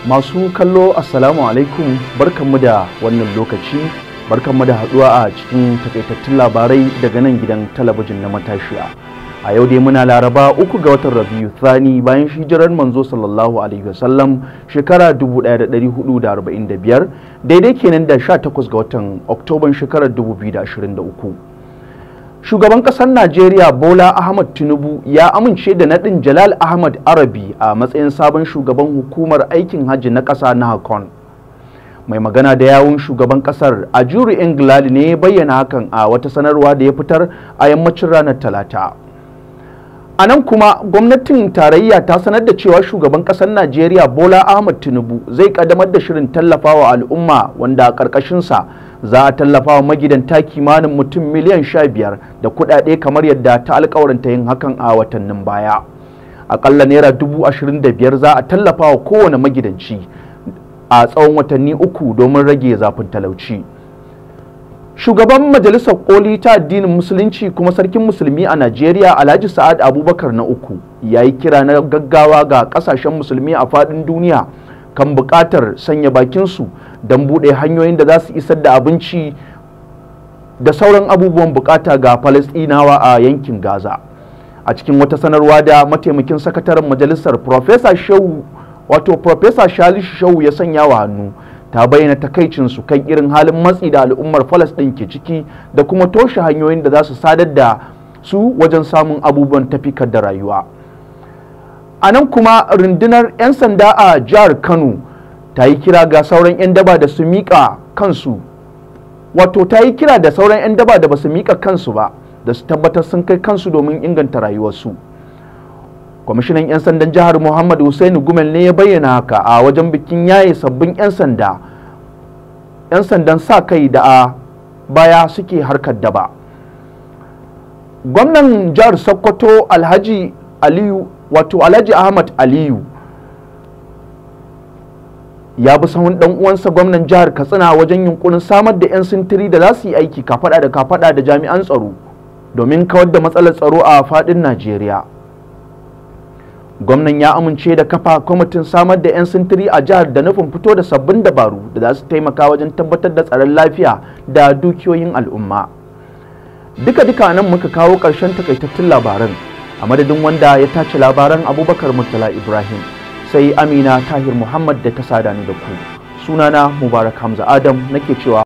Masu kallo assalamu alaikum, barkanmu da wannan lokaci, barkanmu da haduwa a cikin takaitattun labarai daga nan gidan talabijin na Matashiya. A yau dai muna Laraba 3 ga watan Rabiu Thani bayan hijirar manzo sallallahu alaihi wasallam shekara 1445 daidai kenan da 18 ga watan Oktoban shekarar 2023. Shugaban kasar Najeriya Bola Ahmed Tinubu ya amince da nadin Jalal Ahmed Arabi a matsayin sabon shugaban hukumar aikin hajji na kasa na Hakon. Mai magana da yawun shugaban kasar Ajuri England ne ya bayyana hakan a wata sanarwa da ya fitar a yammacin ranar Talata. A nan kuma gwamnatin tarayya ta sanar da cewa shugaban kasar Najeriya Bola Ahmed Tinubu zai kaddamar da shirin tallafawa al'umma wanda a ƙarƙashinsa za a tallafa wa magidanta kimanin mutum miliyan 15 da kuɗaɗe kamar yadda ta alƙawarinta yin hakan a watannin baya. Aƙalla naira 25,000 za a tallafa wa kowane magidanci a tsawon watanni 3 domin rage zafin talauci. Shugaban Majalisar Koli ta addinin Musulunci kuma Sarkin Musulmi a Najeriya Alhaji Sa'ad Abubakar na uku ya yi kira na gaggawa ga ƙasashen musulmi a faɗin duniya kan buƙatar sanya bakinsu don buɗe hanyoyin da za su isar da abinci da sauran abubuwan buƙata ga Falasɗinawa a yankin Gaza. A cikin wata sanarwa da mataimakin sakataren majalisar Profesa Shalisu Shehu ya sanya wa hannu, ta bayyana takaicinsu kan irin halin matsi da al'ummar Falasɗin ke ciki da kuma toshe hanyoyin da za su sadar da su wajen samun abubuwan tafikar da rayuwa. A nan kuma rundunar 'yan sanda a jihar Kano ta yi kira ga sauran 'yan daba da su miƙa kansu, ta yi kira da sauran 'yan daba da ba su miƙa kansu ba da su tabbatar sun kai kansu domin inganta rayuwarsu. Kwamishinan 'yan sandan jihar Muhammad Hussaini Gumel ne ya bayyana haka a wajen bikin yaye sabbin 'yan sandan sa kai da a baya suke harkar daba. Gwamnan jihar Sokoto Alhaji Ahmad Aliyu ya bi sahun dan uwansa gwamnan jihar Katsina wajen yunkurin samar da 'yan sintiri da za su yi aiki kafada da kafada da jami'an tsaro domin kawar da matsalar tsaro a fadin Najeriya. Gwamnan ya amince da kafa kwamitin samar da 'yan sintiri a jihar da nufin fito da sabbin dabaru da za su taimaka wajen tabbatar da tsaron lafiya da dukiyoyin al'umma. Duka nan muka kawo ƙarshen takaitattun labaran, a madadin wanda ya tace labaran Abubakar Murtala Ibrahim, sai Amina Tahir Muhammad da ta sada ni da ku. Sunana Mubarak Hamza Adam nake cewa